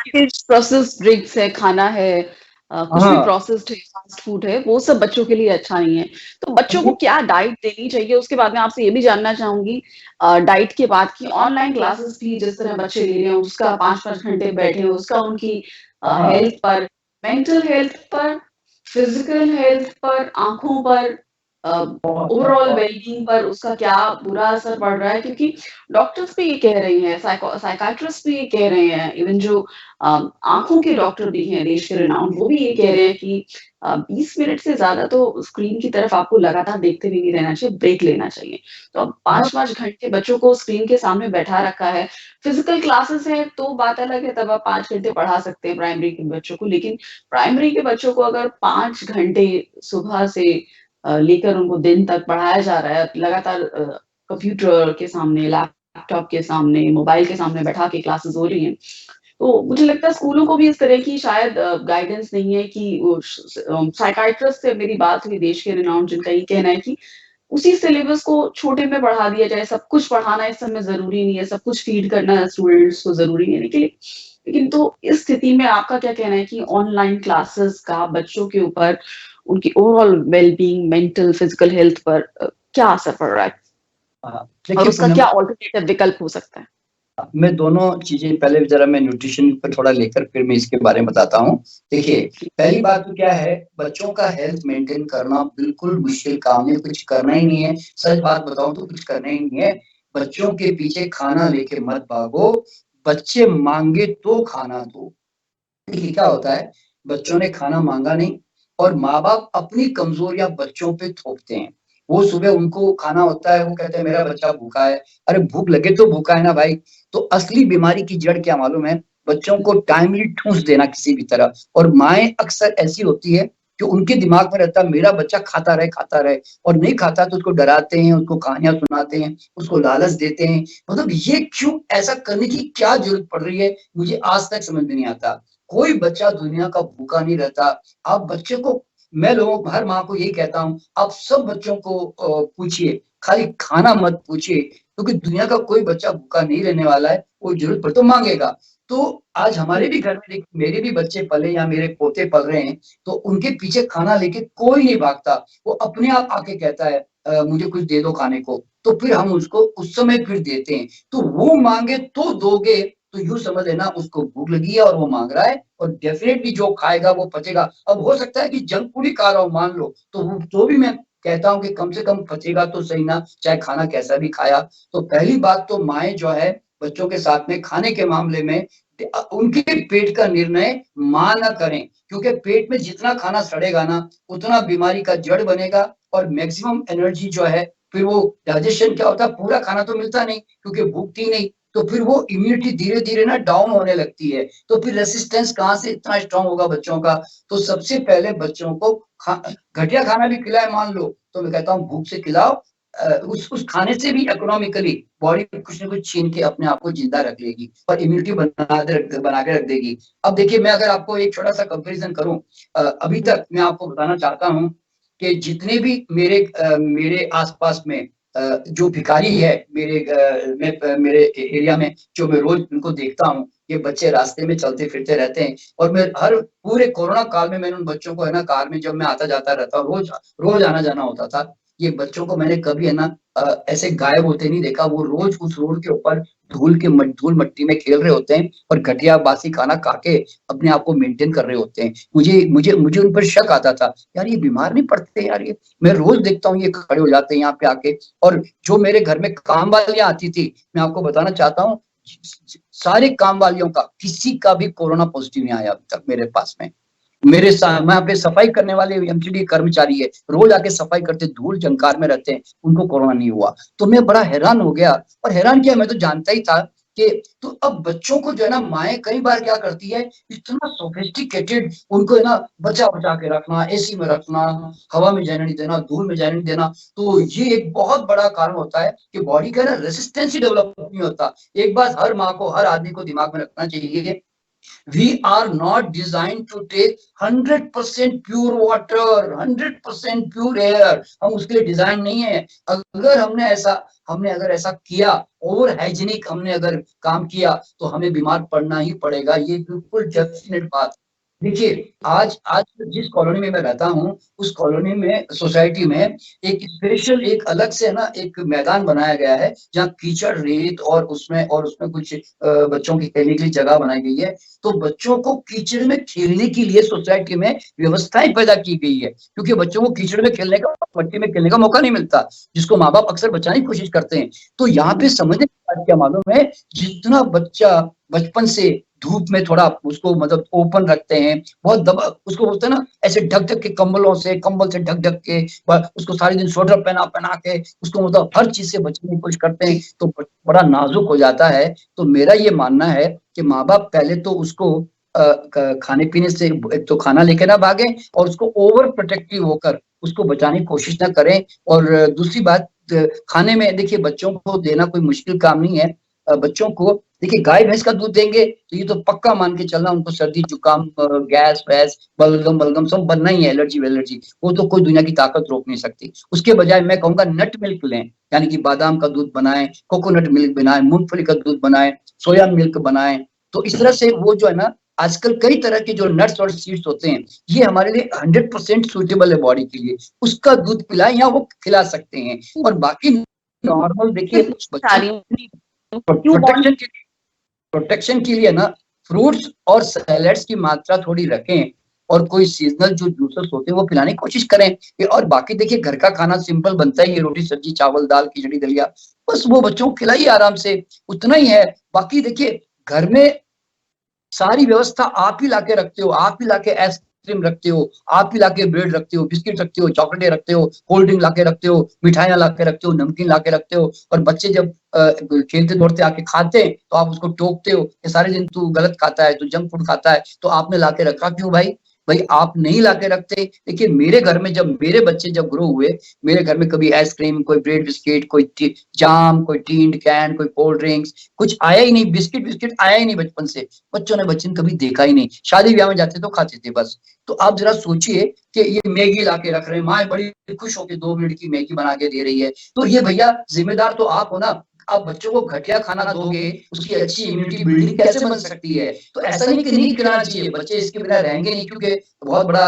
Package processed drinks है, खाना है, कुछ भी हाँ, प्रोसेस्ड है, फास्ट फूड है, वो सब बच्चों के लिए अच्छा नहीं है। तो बच्चों को वो क्या डाइट देनी चाहिए, उसके बाद मैं आपसे ये भी जानना चाहूँगी डाइट के बाद कि ऑनलाइन क्लासेस भी जिस तरह बच्चे ले रहे हैं, उसका 5-5 घंटे बैठे हैं, उसका उनकी हाँ, हेल्थ पर, मेंटल हेल्थ पर, फिज़िकल हेल्थ पर, आँखों पर, अ, बहुत ओवरऑल वेल-बीइंग पर उसका क्या बुरा असर पड़ रहा है? क्योंकि डॉक्टर्स भी ये कह रही हैं, साइकियाट्रिस्ट भी ये कह रहे हैं, इवन जो अ, आँखों के डॉक्टर भी हैं देश के रिनाउंड, वो भी ये कह रहे हैं कि 20 मिनट से ज़्यादा तो स्क्रीन की तरफ आपको लगातार देखते भी नहीं रहना चाहिए, ब्रेक लेना चाहिए। तो अब हाँ, 5-5 घंटे बच्चों को स्क्रीन के सामने बैठा रखा है, फिज़िकल क्लासेस है तो बात अलग है, तब आप 5 घंटे पढ़ा सकते हैं प्राइमरी के बच्चों को, लेकिन प्राइमरी के बच्चों को अगर 5 घंटे सुबह से लेकर उनको दिन तक पढ़ाया जा रहा है, लगातार कंप्यूटर के सामने, लैपटॉप के सामने, मोबाइल के सामने बैठा के क्लासेस हो रही हैं। तो मुझे लगता है स्कूलों को भी इस तरह की शायद गाइडेंस नहीं है कि वो साइकियाट्रिस्ट से मेरी बात हुई देश के रिनाउंड जिनका ये कहना है कि उसी सिलेबस को छोटे में पढ़ा दिया जाए, सब कुछ पढ़ाना इस समय ज़रूरी नहीं है, सब कुछ फीड करना स्टूडेंट्स को ज़रूरी नहीं है। लेकिन तो इस स्थिति में आपका क्या कहना है कि ऑनलाइन क्लासेस का बच्चों के ऊपर, उनकी overall well being, mental, physical health पर क्या असर पड़ रहा है? हाँ। और देखिए उसका पूनम, क्या अल्टरनेटिव विकल्प हो सकता है? मैं दोनों चीजें पहले जरा मैं न्यूट्रिशन पर थोड़ा लेकर फिर मैं इसके बारे में बताता हूँ। देखिए, पहली बात तो क्या है, बच्चों का हेल्थ मेंटेन करना बिल्कुल मुश्किल काम है, कुछ करना ही नहीं है। सच बात बताऊं तो कुछ करना ही नहीं है। बच्चों के पीछे खाना लेके मत भागो, बच्चे मांगे तो खाना दो। देखिए क्या होता है, बच्चों ने खाना मांगा नहीं और माँ बाप अपनी कमजोरियां बच्चों पे थोपते हैं। वो सुबह उनको खाना होता है, वो कहते हैं मेरा बच्चा भूखा है। अरे भूख लगे तो भूखा है ना भाई। तो असली बीमारी की जड़ क्या मालूम है, बच्चों को टाइमली ठूस देना किसी भी तरह। और माएं अक्सर ऐसी होती है कि उनके दिमाग में रहता है मेरा बच्चा खाता रहे, और नहीं खाता तो उसको डराते हैं, उसको कहानियां सुनाते हैं, उसको लालच देते हैं। मतलब ये क्यों ऐसा करने की क्या जरूरत पड़ रही है, मुझे आज तक समझ में नहीं आता। कोई बच्चा दुनिया का भूखा नहीं रहता। आप बच्चे को, मैं लोगों हर माँ को यही कहता हूँ, आप सब बच्चों को पूछिए, खाली खाना मत पूछिए, क्योंकि दुनिया का कोई बच्चा भूखा नहीं रहने वाला है, वो जरूरत पड़े तो मांगेगा। तो आज हमारे भी घर में देखिए, मेरे भी बच्चे पले या मेरे पोते पल रहे हैं, तो उनके पीछे खाना लेके कोई नहीं भागता। वो अपने आप आके कहता है मुझे कुछ दे दो खाने को, तो फिर हम उसको उस समय फिर देते हैं। तो वो मांगे तो दोगे, तो यूं समझ लेना उसको भूख लगी है और वो मांग रहा है, और डेफिनेटली जो खाएगा वो पचेगा। अब हो सकता है कि जंक फूड ही खा रहा हूं मान लो, तो भी मैं कहता हूं कि कम से कम पचेगा तो सही ना, चाहे खाना कैसा भी खाया। तो पहली बात तो माए जो है बच्चों के साथ में खाने के मामले में उनके पेट का निर्णय मां ना करें, क्योंकि पेट में जितना खाना सड़ेगा ना, उतना बीमारी का जड़ बनेगा, और मैक्सिमम एनर्जी जो है, फिर वो डाइजेशन क्या होता है, पूरा खाना तो मिलता नहीं क्योंकि भूख थी नहीं, तो फिर वो इम्यूनिटी धीरे धीरे ना डाउन होने लगती है। तो फिर रेसिस्टेंस कहाँ से इतना स्ट्रांग होगा बच्चों का। तो सबसे पहले बच्चों को घटिया खाना भी खिलाए मान लो, तो मैं कहता हूँ भूख से खिलाओ। उस खाने से भी इकोनॉमिकली बॉडी कुछ ना कुछ छीन के अपने आप को जिंदा रख लेगी और इम्यूनिटी बना के रख देगी। अब देखिए, मैं अगर आपको एक छोटा सा कंपेरिजन करूं, अभी हुँ, तक मैं आपको बताना चाहता हूं कि जितने भी मेरे आसपास में जो भिखारी है मेरे एरिया में, जो मैं रोज उनको देखता हूँ, ये बच्चे रास्ते में चलते फिरते रहते हैं। और मैं हर पूरे कोरोना काल में मैंने उन बच्चों को है ना, कार में जब मैं आता जाता रहता हूँ, रोज रोज आना जाना होता था, ये बच्चों को मैंने कभी है ना ऐसे गायब होते नहीं देखा। वो रोज उस रोड के ऊपर धूल मट्टी में खेल रहे होते हैं और घटिया बासी खाना खा के अपने आप को मेंटेन कर रहे होते हैं। मुझे मुझे मुझे उन पर शक आता था, यार ये बीमार नहीं पड़ते यार ये। मैं रोज देखता हूँ ये खड़े हो जाते हैं यहाँ पे आके। और जो मेरे घर में काम वालियां आती थी, मैं आपको बताना चाहता हूँ, सारे काम वालियों का किसी का भी कोरोना पॉजिटिव नहीं आया अभी तक मेरे पास में। मेरे साथ मैं यहाँ पे सफाई करने वाले एमसीडी कर्मचारी है, रोज आके सफाई करते, धूल झंकार में रहते हैं, उनको कोरोना नहीं हुआ। तो मैं बड़ा हैरान हो गया। और हैरान किया, मैं तो जानता ही था कि, तो अब बच्चों को जो है ना, माए कई बार क्या करती है, इतना सोफिस्टिकेटेड उनको है ना बचा बचा के रखना, एसी में रखना, हवा में जाने नहीं देना, धूल में जाने नहीं देना। तो ये एक बहुत बड़ा कारण होता है कि बॉडी का ना रेसिस्टेंस ही डेवलप नहीं होता। एक बात हर माँ को, हर आदमी को दिमाग में रखना चाहिए We are not designed to take 100% pure water, 100% pure air, हम उसके लिए डिजाइन नहीं है। हमने अगर ऐसा किया, ओवर हाइजीनिक हमने अगर काम किया, तो हमें बीमार पड़ना ही पड़ेगा, ये बिल्कुल डेफिनेट बात। देखिए, आज आज जिस कॉलोनी में मैं रहता हूँ, उस कॉलोनी में, सोसाइटी में एक स्पेशल, एक अलग से ना एक मैदान बनाया गया है, जहाँ कीचड़, रेत और उसमें कुछ बच्चों के खेलने के लिए जगह बनाई गई है। तो बच्चों को कीचड़ में खेलने के लिए सोसाइटी में व्यवस्थाएं पैदा की गई है, क्योंकि बच्चों को कीचड़ में खेलने का, मट्टी में खेलने का मौका नहीं मिलता, जिसको माँ बाप अक्सर बचाने की कोशिश करते हैं। तो यहाँ पे समझने की बात क्या मालूम है, जितना बच्चा बचपन से धूप में थोड़ा उसको मतलब ओपन रखते हैं, बहुत दबा उसको बोलते हैं ना, ऐसे ढक ढक के कंबल से ढक ढक के, उसको सारे दिन स्वेटर पहना पहना के उसको मतलब हर चीज से बचने की कोशिश करते हैं, तो बड़ा नाजुक हो जाता है। तो मेरा ये मानना है कि माँ बाप पहले तो उसको खाने पीने से, एक तो खाना लेके ना भागे, और उसको ओवर प्रोटेक्टिव होकर उसको बचाने की कोशिश ना करें। और दूसरी बात, खाने में देखिए, बच्चों को देना कोई मुश्किल काम नहीं है। बच्चों को देखिए, गाय भैंस का दूध देंगे तो ये तो पक्का मान के चलना, उनको सर्दी जुकाम, गैस वैस, बलगम बलगम सब बनना ही है, एलर्जी वेलर्जी, वो तो कोई दुनिया की ताकत रोक नहीं सकती। उसके बजाय मैं कहूंगा नट मिल्क लें, यानी कि बादाम का दूध बनाएं, कोकोनट मिल्क बनाएं, मूंगफली का दूध बनाएं, सोया मिल्क बनाएं। तो इस तरह से वो जो है ना, आजकल कई तरह के जो नट्स और सीड्स होते हैं, ये हमारे लिए 100% सूटेबल है बॉडी के लिए, उसका दूध पिलाएं या वो खिला सकते हैं। और बाकी नॉर्मल देखिए, चाह बच्चों रही हूँ, क्यों बॉन्ड प्रोटेक्शन के लिए ना, फ्रूट्स और सैलेड्स की मात्रा थोड़ी रखें, और कोई सीजनल जो जूसेस होते हैं वो पिलाने की कोशिश करें। और बाकी देखिए, घर का खाना सिंपल बनता ही है, रोटी सब्जी चावल दाल खिचड़ी दलिया, बस वो बच्चों को खिलाइए आराम से, उतना ही है। बाकी देखिए, घर में सारी व्यवस्था आप ही लाके रखते हो, आप ही लाके आइसक्रीम रखते हो, आप ही लाके ब्रेड रखते हो, बिस्किट रखते हो, चॉकलेटें रखते हो, कोल्ड ड्रिंक लाके रखते हो, मिठाइयाँ लाके रखते हो, नमकीन लाके रखते हो, और बच्चे जब खेलते दौड़ते आके खाते हैं, तो आप उसको टोकते हो कि सारे दिन तू गलत खाता है, तू जंक फूड खाता है, तो आपने लाके रखा क्यों भाई? भाई आप नहीं लाके रखते। देखिए, मेरे घर में जब मेरे बच्चे जब ग्रो हुए, मेरे घर में कभी आइसक्रीम, कोई ब्रेड बिस्किट, कोई जाम, कोई टीन्ड कैन, कोई कोल्ड ड्रिंक्स, कुछ आया ही नहीं, बिस्किट बिस्किट आया ही नहीं बचपन से। बच्चों ने बच्चन कभी देखा ही नहीं, शादी ब्याह में जाते तो खाते थे बस। तो आप जरा सोचिए कि ये मैगी लाके रख रहे हैं, माँ बड़ी खुश होकर 2 मिनट की मैगी बना के दे रही है, तो ये भैया जिम्मेदार तो आप हो ना। आप बच्चों को घटिया खाना दोगे, उसकी अच्छी इम्यूनिटी बिल्डिंग कैसे बन सकती है? तो ऐसा नहीं कि नहीं खिलाना चाहिए, बच्चे इसके बिना रहेंगे नहीं, क्योंकि बहुत बड़ा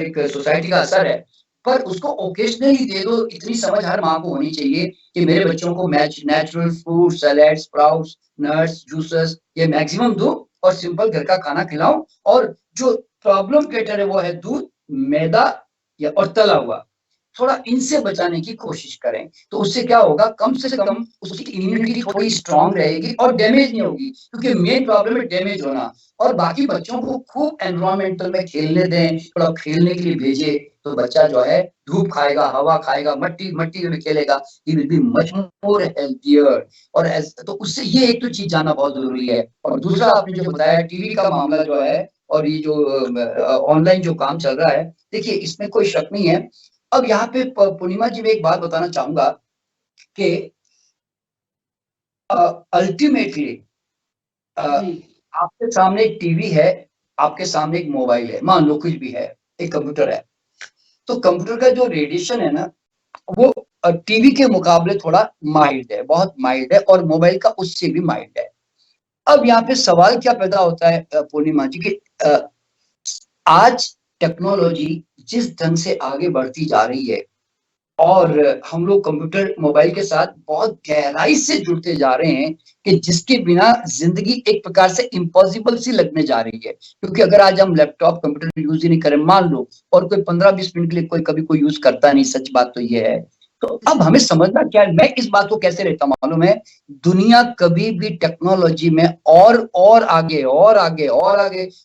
एक सोसाइटी का असर है। पर उसको ओकेजनली दे दो, इतनी समझ हर माँ को होनी चाहिए कि मेरे बच्चों को match natural fruit, salad, sprouts, nuts, juices ये मैक्सिमम दो, और सिंपल घर का खाना खिलाओ। और जो प्रॉब्लम क्रिएटर है वो है दूध, मैदा या और तला हुआ, थोड़ा इनसे बचाने की कोशिश करें। तो उससे क्या होगा, कम से कम उसकी इम्यूनिटी थोड़ी स्ट्रांग रहेगी और डैमेज नहीं होगी, क्योंकि मेन प्रॉब्लम है डैमेज होना। और बाकी बच्चों को खूब एनवायरमेंटल में खेलने दें, थोड़ा खेलने के लिए भेजें, तो बच्चा जो है धूप खाएगा, हवा खाएगा, मट्टी मट्टी में खेलेगा, he will be much more healthier. और तो उससे ये एक तो चीज जानना बहुत जरूरी है। और दूसरा, आपने जो बताया टीवी का मामला जो है, और ये जो ऑनलाइन जो काम चल रहा है, देखिए इसमें कोई शक नहीं है। अब यहाँ पे पूर्णिमा जी, मैं एक बात बताना चाहूंगा कि अल्टीमेटली जी, आपके सामने एक टीवी है, आपके सामने एक मोबाइल है, मान लो कुछ भी है, एक कंप्यूटर है। तो कंप्यूटर का जो रेडिएशन है ना, वो टीवी के मुकाबले थोड़ा माइल्ड है, बहुत माइल्ड है, और मोबाइल का उससे भी माइल्ड है। अब यहाँ पे सवाल क्या पैदा होता है पूर्णिमा जी, की आज टेक्नोलॉजी जिस ढंग से आगे बढ़ती जा रही है, और हम लोग कंप्यूटर मोबाइल के साथ बहुत गहराई से जुड़ते जा रहे हैं, कि जिसके बिना जिंदगी एक प्रकार से इम्पॉसिबल सी लगने जा रही है। क्योंकि अगर आज हम लैपटॉप कंप्यूटर यूज ही नहीं करें, मान लो, और कोई 15-20 मिनट के लिए कोई कभी कोई यूज करता नहीं, सच बात तो ये है। तो अब हमें समझना क्या है, मैं इस बात को कैसे रहता मालूम है, दुनिया कभी भी टेक्नोलॉजी में और आगे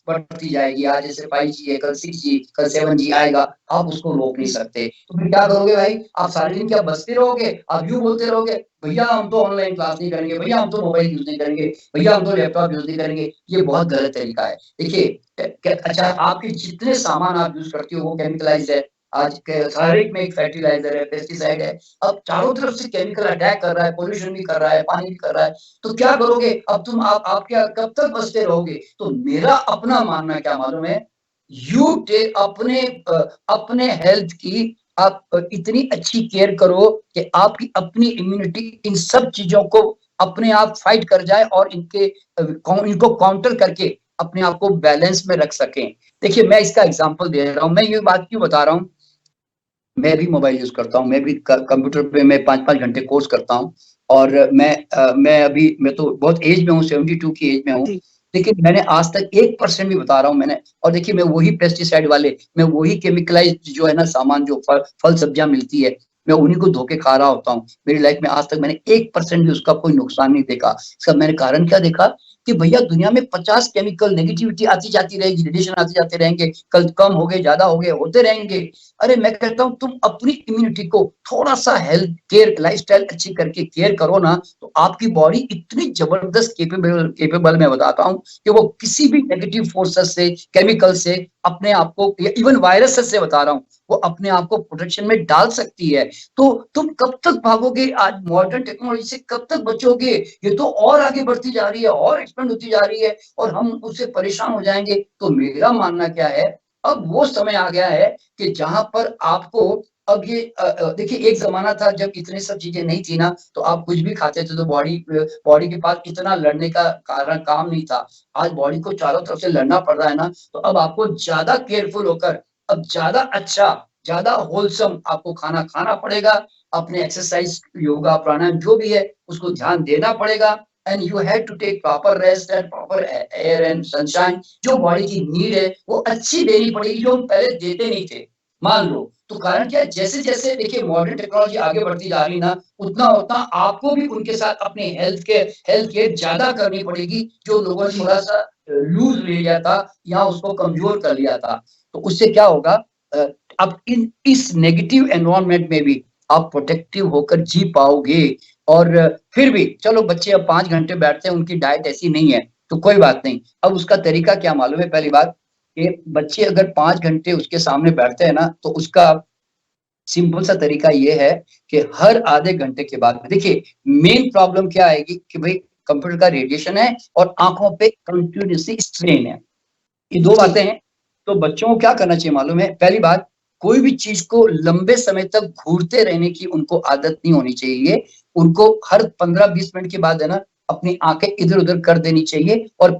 बढ़ती जाएगी। आज जैसे 5G है, कल 6G, कल 7G आएगा, आप उसको रोक नहीं सकते। तो फिर क्या करोगे भाई? आप सारे दिन क्या बसते रहोगे? आप यूँ बोलते रहोगे, भैया हम तो ऑनलाइन क्लास नहीं करेंगे, भैया हम तो मोबाइल यूज़ नहीं करेंगे, भैया हम तो लैपटॉप यूज़ नहीं करेंगे। ये बहुत गलत तरीका है। देखिए, अच्छा, आपके जितने सामान आप यूज़ करते हो वो केमिकलाइज़्ड है, आज के हर एक में एक फर्टिलाइज़र है, पेस्टिसाइड है। अब चारों तरफ से केमिकल अटैक कर रहा है, पॉल्यूशन भी कर रहा है, पानी भी कर रहा है। तो क्या करोगे? अब तुम आप क्या कब तक बचते रहोगे? तो मेरा अपना मानना क्या मालूम है? यू टेक अपने हेल्थ की आप इतनी अच्छी केयर करो कि आपकी अपनी इम्यूनिटी इन सब चीज़ों को अपने आप फाइट कर जाए और इनको काउंटर करके अपने आप को बैलेंस में रख सकें। देखिए मैं इसका एग्जांपल दे रहा हूँ। मैं ये बात क्यों बता रहा हूँ? मैं भी मोबाइल यूज़ करता हूँ, मैं भी क कंप्यूटर पे मैं 5-5 घंटे कोर्स करता हूँ और मैं तो बहुत एज में हूँ, 72 की एज में हूँ, जी। लेकिन मैंने आज तक 1% भी बता रहा हूँ मैंने और देखिए मैं वही पेस्टिसाइड वाले, मैं वही केमिकलाइज़्ड जो है ना सामान जो फल सब्जियाँ मिलती है, मैं उन्हीं को धो के खा रहा होता हूँ। मेरी लाइफ में आज तक मैंने 1% भी उसका कोई नुकसान नहीं देखा। इसका मैंने कारण क्या देखा कि भैया दुनिया में 50 केमिकल नेगेटिविटी आती जाती रहेगी, रेडिएशन आते जाते रहेंगे, कल कम हो गए, ज़्यादा हो गए, होते रहेंगे। अरे मैं कहता हूँ तुम अपनी इम्यूनिटी को थोड़ा-सा हेल्थ केयर लाइफ़स्टाइल अच्छी करके केयर करो ना, तो आपकी बॉडी इतनी ज़बरदस्त कैपेबल मैं बताता हूँ कि वो किसी भी नेगेटिव फोर्सेस से, केमिकल से अपने आप को या इवन वायरसेस से बता रहा हूँ, वो अपने आप को प्रोटेक्शन में डाल सकती है। तो तुम कब तक भागोगे? आज मॉडर्न टेक्नोलॉजी से कब तक बचोगे? ये तो और आगे बढ़ती जा रही है और एक्सपेंड होती जा रही है और हम उससे परेशान हो जाएँगे। तो मेरा मानना क्या है, अब वो समय आ गया है कि जहाँ पर आपको अब ये देखिए एक ज़माना था जब इतनी सब चीज़ें नहीं थी ना, तो आप कुछ भी खाते थे तो बॉडी के पास इतना लड़ने का कारण काम नहीं था। आज बॉडी को चारों तरफ से लड़ना पड़ रहा है ना, तो अब आपको ज़्यादा केयरफुल होकर अब ज़्यादा अच्छा, ज़्यादा होलसम आपको खाना खाना पड़ेगा। अपने एक्सरसाइज़, योगा, प्राणायाम जो भी है, उसको ध्यान देना पड़ेगा and you have to take proper rest and proper air and sunshine जो बॉडी की नीड है, वो अच्छी देनी पड़ेगी जो हम पहले देते नहीं थे। मान लो, तो कारण क्या है जैसे-जैसे देखिए मॉडर्न टेक्नोलॉजी आगे बढ़ती जा रही है ना, उतना-उतना आपको भी उनके साथ अपनी हेल्थ केयर ज़्यादा करनी पड़ेगी, जो लोगों ने जी। थोड़ा-सा लूज़ ले लिया था या उसको कमज़ोर कर लिया था। तो उससे क्या होगा अ, अब इन इस नेगेटिव एनवायरनमेंट में भी आप प्रोटेक्टिव होकर जी पाओगे और फिर भी चलो बच्चे अब 5 घंटे बैठते हैं, उनकी डाइट ऐसी नहीं है, तो कोई बात नहीं। अब उसका तरीका क्या मालूम है पहली बात कि बच्चे अगर 5 घंटे उसके सामने बैठते हैं ना, तो उसका सिंपल सा तरीका ये है कि हर आधे घंटे के बाद में देखिए मेन प्रॉब्लम क्या आएगी कि भई कंप्यूटर का रेडिएशन है और आँखों पे कंटीन्यूअसली स्ट्रेन है। ये 2 जी। बातें हैं, तो बच्चों को क्या करना चाहिए मालूम है? पहली बात, कोई भी चीज़ को लंबे समय तक घूरते रहने की उनको आदत नहीं होनी चाहिए। उनको हर 15-20 मिनट के बाद है ना, अपनी आँखें इधर-उधर कर देनी चाहिए और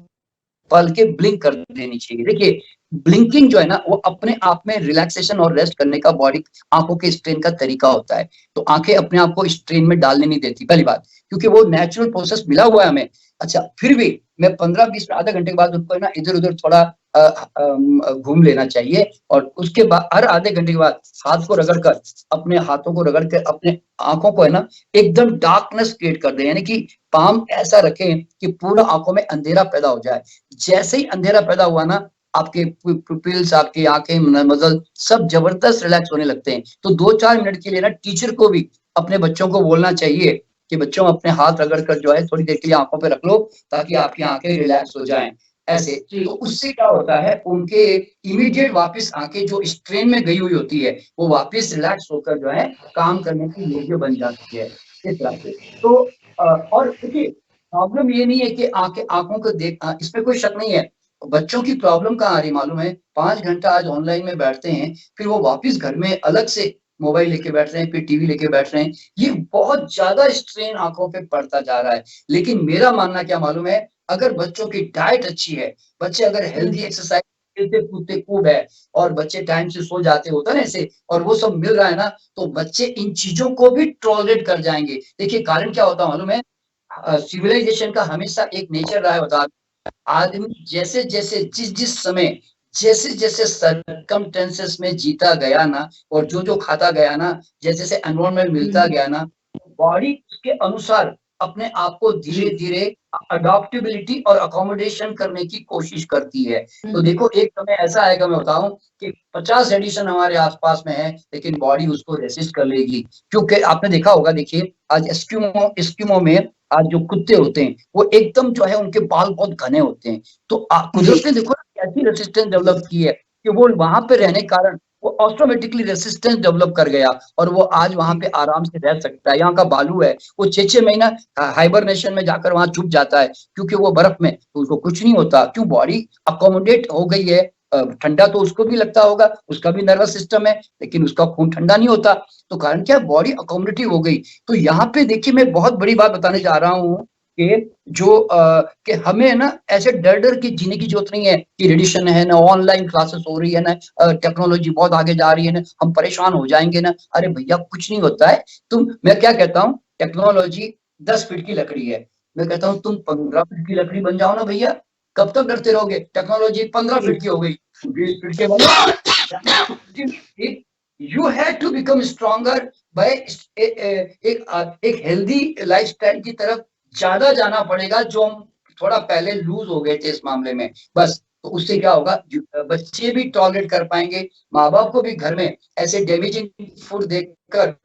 पल के ब्लिंक कर देनी चाहिए। देखिए, ब्लिंकिंग जो है ना, वो अपने आप में रिलैक्सेशन और रेस्ट करने का बॉडी आँखों के स्ट्रेन का तरीका होता है। तो आँखें अपने आप को स्ट्रेन में डालने नहीं देती, पहली बात, क्योंकि वो नेचुरल प्रोसेस मिला हुआ है हमें। अच्छा, फिर भी मैं 15-20 आधे घंटे के बाद उनको है ना इधर-उधर थोड़ा घूम लेना चाहिए और उसके बाद हर आधे घंटे के बाद हाथ को रगड़ कर, अपने हाथों को रगड़ के अपने आँखों को है ना एकदम डार्कनेस क्रिएट कर दें, यानी कि पाम ऐसा रखें कि पूरा आँखों में अंधेरा पैदा हो जाए। जैसे ही अंधेरा पैदा हुआ ना, आपके पुपिल्स, आपकी आँखें, मसल सब ज़बरदस्त रिलैक्स होने लगते हैं। तो 2-4 मिनट के लिए ना टीचर को भी अपने बच्चों को बोलना चाहिए कि बच्चों अपने हाथ रगड़ कर जो है थोड़ी देर के लिए आँखों पे रख लो, ताकि आपकी आँखें रिलैक्स हो जाएँ, ऐसे। जी। तो उससे क्या होता है, उनके इमीडिएट वापस आँखें जो स्ट्रेन में गई हुई होती है, वो वापस रिलैक्स होकर जो है काम करने की योग्य बन जाती है, इस तरह से। तो और देखिए प्रॉब्लम ये नहीं है कि आँखों को इसमें कोई शक नहीं है। बच्चों की प्रॉब्लम कहाँ आ रही मालूम है? 5 घंटा आज ऑनलाइन में बैठते हैं, फिर वो वापस घर में अलग से मोबाइल लेके बैठ रहे हैं, फिर टीवी लेके बैठ रहे हैं। ये बहुत ज़्यादा स्ट्रेन आँखों पे पड़ता जा रहा है। लेकिन मेरा मानना क्या मालूम है? अगर बच्चों की डाइट अच्छी है, बच्चे अगर हुँ। हेल्दी एक्सरसाइज खेलते-कूदते खूब है और बच्चे टाइम से सो जाते होता है ना ऐसे और वो सब मिल रहा है ना, तो बच्चे इन चीज़ों को भी टॉलरेट कर जाएँगे। देखिए कारण क्या होता है मालूम है? सिविलाइज़ेशन का हमेशा एक नेचर रहा है बता आदमी जैसे-जैसे, जिस-जिस समय, जैसे-जैसे सर्कमस्टेंसेस में जीता गया ना और जो-जो खाता गया ना, जैसे-जैसे एनवायरनमेंट हुँ, मिलता हुँ। गया ना, बॉडी उसके अनुसार अपने आप को जी। धीरे-धीरे अडॉप्टेबिलिटी और अकोमोडेशन करने की कोशिश करती है। हुँ, तो हुँ। देखो एक समय ऐसा आएगा मैं बताऊँ कि 50 एडिशन हमारे आस-पास में है, लेकिन बॉडी उसको रेसिस्ट कर लेगी। क्योंकि आपने देखा होगा देखिए, आज एस्किमो में आज जो कुत्ते होते हैं, वो एकदम जो है उनके बाल बहुत घने होते हैं। तो जी। कुदरत ने देखो ना कैसी रेजिस्टेंस डेवलप की है कि वो वहाँ पे रहने के कारण वो ऑटोमेटिकली रेसिस्टेंस डेवलप कर गया और वो आज वहां जी, पे आराम से रह सकता है। यहाँ का बालू है, वो 6-6 महीना हाइबरनेशन में जाकर वहां छुप जाता है, क्योंकि वो बर्फ में, तो उसको कुछ नहीं होता। क्यों? बॉडी अकोमोडेट हो गई है। ठंडा तो उसको भी लगता होगा, उसका भी नर्वस सिस्टम है, लेकिन उसका खून ठंडा नहीं होता। तो कारण क्या? बॉडी अकोमोडेटिव हो गई। तो यहाँ पे देखिए, मैं बहुत बड़ी बात बताने जा रहा हूँ कि कि हमें ना ऐसे डर डर के जीने की जरूरत नहीं है कि रेडिएशन है ना, ऑनलाइन क्लासेस हो रही है ना, टेक्नोलॉजी बहुत आगे जा रही है ना, हम परेशान हो जाएंगे ना। अरे भैया, कुछ नहीं होता है। मैं क्या कहता हूँ, टेक्नोलॉजी 10 फीट की लकड़ी है, मैं कहता हूँ तुम 15 फीट की लकड़ी बन जाओ ना भैया। कब तक डरते रहोगे? टेक्नोलॉजी 15 फीट की हो गई, 20 फीट के बनो। You have to become stronger by एक हेल्दी लाइफस्टाइल की तरफ ज्यादा जाना पड़ेगा, जो हम थोड़ा पहले लूज हो गए थे इस मामले में। बस, तो उससे क्या होगा, बच्चे भी टॉलरेट कर पाएंगे, माँ बाप को भी घर में ऐसे डैमेजिंग फूड देखकर।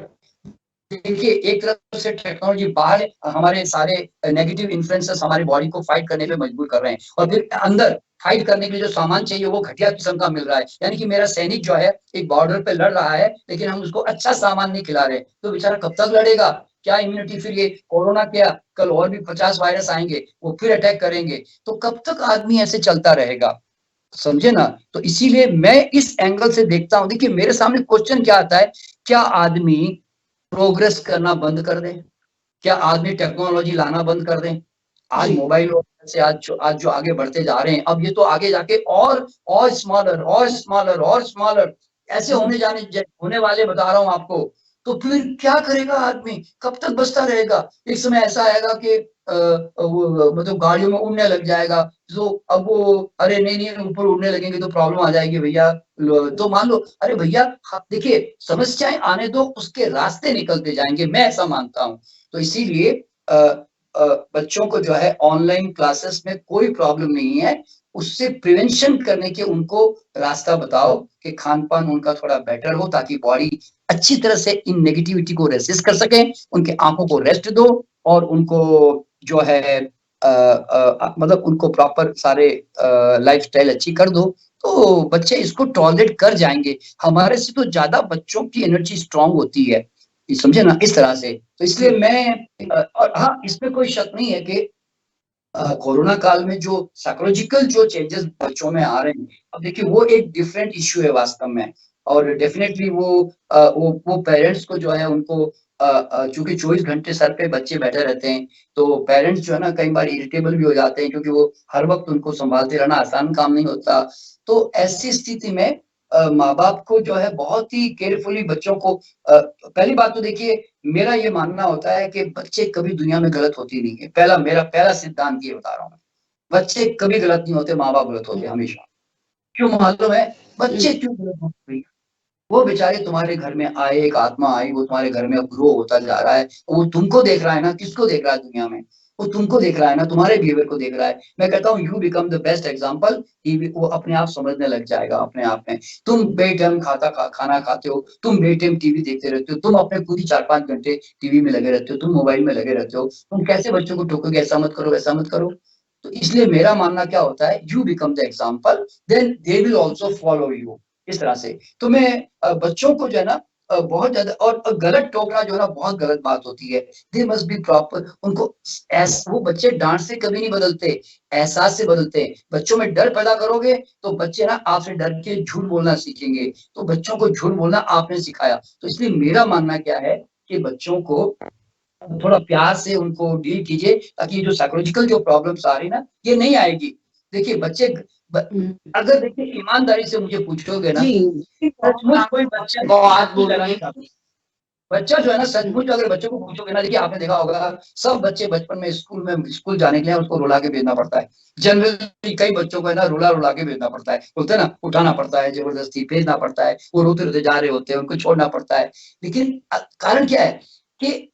देखिए, एक तरफ से टेक्नोलॉजी बाहर हमारे सारे नेगेटिव इन्फ्लुएंसेस हमारी बॉडी को फाइट करने पे मजबूर कर रहे हैं, और फिर अंदर फाइट करने के लिए जो सामान चाहिए वो घटिया किस्म का मिल रहा है। यानी कि मेरा सैनिक जो है एक बॉर्डर पे लड़ रहा है, लेकिन हम उसको अच्छा सामान नहीं खिला रहे, तो बेचारा कब तक लड़ेगा? क्या इम्यूनिटी? फिर ये कोरोना क्या, कल और भी 50 वायरस आएंगे, वो फिर अटैक करेंगे। तो कब तक आदमी ऐसे चलता रहेगा? समझे ना? तो इसीलिए मैं इस एंगल से देखता हूं। देखिए, मेरे सामने क्वेश्चन क्या आता है, क्या आदमी प्रोग्रेस करना बंद कर दें? क्या आदमी टेक्नोलॉजी लाना बंद कर दें? आज जी, मोबाइल से आज जो आगे बढ़ते जा रहे हैं, अब ये तो आगे जाके और स्मॉलर और स्मॉलर और स्मॉलर ऐसे होने वाले, बता रहा हूं आपको। तो फिर क्या करेगा आदमी? कब तक बचता रहेगा? एक समय ऐसा आएगा कि वो मतलब गाड़ियों में उड़ने लग जाएगा। तो अब वो, अरे नहीं नहीं, ऊपर उड़ने लगेंगे तो प्रॉब्लम आ जाएगी भैया। तो मान लो, अरे भैया, देखिए, समस्याएं आने दो, उसके रास्ते निकलते जाएंगे, मैं ऐसा मानता हूं। तो इसीलिए बच्चों को जो है ऑनलाइन क्लासेस में कोई प्रॉब्लम नहीं है। उससे प्रिवेंशन करने के उनको रास्ता बताओ कि खान पान उनका थोड़ा बेटर हो, ताकि बॉडी अच्छी तरह से इन नेगेटिविटी को रेसिस्ट कर सके। उनके आंखों को रेस्ट दो, और उनको जो है मतलब उनको प्रॉपर सारे लाइफस्टाइल अच्छी कर दो, तो बच्चे इसको टॉलरेट कर जाएंगे। हमारे से तो ज्यादा बच्चों की एनर्जी स्ट्रांग होती है, ये समझे ना, इस तरह से। तो इसलिए जी, मैं और हाँ, इसमें कोई शक नहीं है कि कोरोना काल में जो साइकोलॉजिकल जो चेंजेस बच्चों में आ रहे हैं, अब देखिए वो एक डिफरेंट इश्यू है वास्तव में। और डेफिनेटली वो पेरेंट्स को जो है उनको चूंकि 24 घंटे सर पे बच्चे बैठे रहते हैं, तो पेरेंट्स जो है ना कई बार इरिटेबल भी हो जाते हैं, क्योंकि वो हर वक्त उनको संभालते रहना आसान काम नहीं होता। तो ऐसी स्थिति में माँ बाप को जो है बहुत ही केयरफुली बच्चों को पहली बात तो देखिए, मेरा ये मानना होता है कि बच्चे कभी दुनिया में गलत होती नहीं है। मेरा पहला सिद्धांत ये बता रहा हूँ, बच्चे कभी गलत नहीं होते, माँ बाप गलत होते हैं हमेशा। क्यों मालूम है? बच्चे क्यों गलत होते हैं? वो बेचारे तुम्हारे घर में आए, एक आत्मा आई, वो तुम्हारे घर में ग्रो होता जा रहा है, वो तुमको देख रहा है ना, किसको देख रहा है दुनिया में? वो तुमको देख रहा है ना, तुम्हारे बिहेवियर को देख रहा है। मैं कहता हूँ you become the best example. वो अपने आप समझने लग जाएगा अपने आप में। तुम बेटाइम खाना खाते हो, तुम बेटाइम टीवी देखते रहते हो, तुम अपने खुद ही 4-5 घंटे टीवी में लगे रहते हो, तुम मोबाइल में लगे रहते हो, तुम कैसे बच्चों को टोकोगे ऐसा मत करो, वैसा मत करो? तो इसलिए मेरा मानना क्या होता है, you become the example, then they will also follow you, इस तरह से। तो मैं बच्चों को जो है ना बहुत ज्यादा, और गलत टोकना जो है ना बहुत गलत बात होती है। दे मस्ट बी प्रॉपर उनको। वो बच्चे डांट से कभी नहीं बदलते, एहसास से बदलते हैं। बच्चों में डर पैदा करोगे तो बच्चे ना आपसे डर के झूठ बोलना सीखेंगे। तो बच्चों को झूठ बोलना आपने सिखाया। तो इसलिए मेरा मानना क्या है कि बच्चों को थोड़ा प्यार से उनको डील कीजिए, ताकि ये जो साइकोलॉजिकल जो प्रॉब्लम्स आ रही ना, ये नहीं आएगी। देखिए बच्चे ब, हुँ, अगर देखिए ईमानदारी से मुझे पूछोगे ना, जी, सचमुच कोई बच्चा बहुत स्कूल बोल जाना रहे नहीं हैं। चाहता। बच्चा जो है ना, हुँ, सचमुच अगर बच्चों को पूछोगे ना, देखिए आपने देखा होगा, सब बच्चे बचपन में स्कूल जाने के लिए उसको रुला के भेजना पड़ता है। जनरली कई बच्चों को है ना रुला रुला के भेजना पड़ता है, बोलते हैं ना, उठाना पड़ता है, जबरदस्ती भेजना पड़ता है, वो रोते रोते जा रहे होते हैं, उनको छोड़ना पड़ता है। लेकिन कारण क्या है कि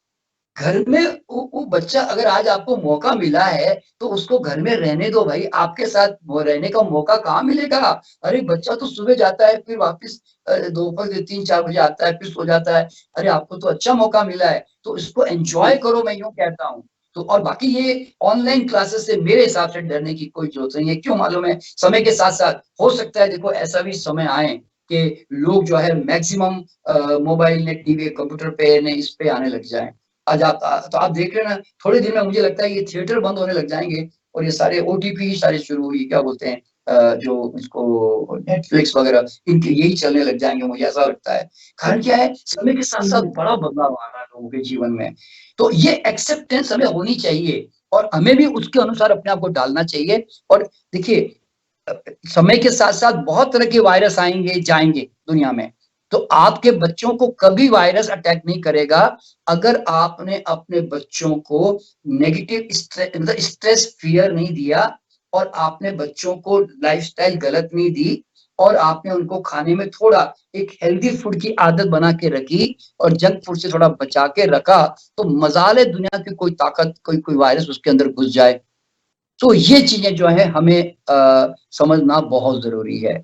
घर में वो बच्चा, अगर आज आपको मौका मिला है तो उसको घर में रहने दो भाई, आपके साथ वो रहने का मौका कहाँ मिलेगा? अरे बच्चा तो सुबह जाता है, फिर वापस दोपहर के 3-4 बजे आता है, फिर सो जाता है। अरे आपको तो अच्छा मौका मिला है, तो इसको एंजॉय जी, करो, मैं यूं कहता हूँ। तो और बाकी ये ऑनलाइन क्लासेस से मेरे हिसाब से डरने की कोई जरूरत नहीं है। क्यों मालूम है? समय के साथ साथ हो सकता है, देखो ऐसा भी समय आए कि लोग जो है मैक्सिमम मोबाइल ने, टीवी, कंप्यूटर पे ने इस पे आने लग जाएँ। आज आप तो आप देख रहे हैं ना, थोड़े दिन में मुझे लगता है ये थिएटर बंद होने लग जाएँगे और ये सारे ओटीपी सारे शुरू हुई क्या बोलते हैं जो इसको नेटफ्लिक्स वगैरह इनके यही चलने लग जाएँगे, मुझे ऐसा लगता है। कारण क्या है, समय के हुँ, साथ-साथ हुँ। बड़ा बदलाव आ रहा है लोगों के जीवन में। तो ये एक्सेप्टेंस हमें होनी चाहिए और हमें भी उसके अनुसार अपने आप को डालना चाहिए और देखिए समय के साथ-साथ बहुत तरह के वायरस आएँगे, जाएँगे दुनिया में। तो आपके बच्चों को कभी वायरस अटैक नहीं करेगा, अगर आपने अपने बच्चों को नेगेटिव मतलब स्ट्रेस फ़ियर नहीं दिया और आपने बच्चों को लाइफ़स्टाइल गलत नहीं दी और आपने उनको खाने में थोड़ा एक हेल्दी फूड की आदत बना के रखी और जंक फूड से थोड़ा बचा के रखा, तो मजाल है दुनिया की कोई ताकत, कोई वायरस उसके अंदर घुस जाए। तो ये चीज़ें जो हैं हमें समझना बहुत ज़रूरी है।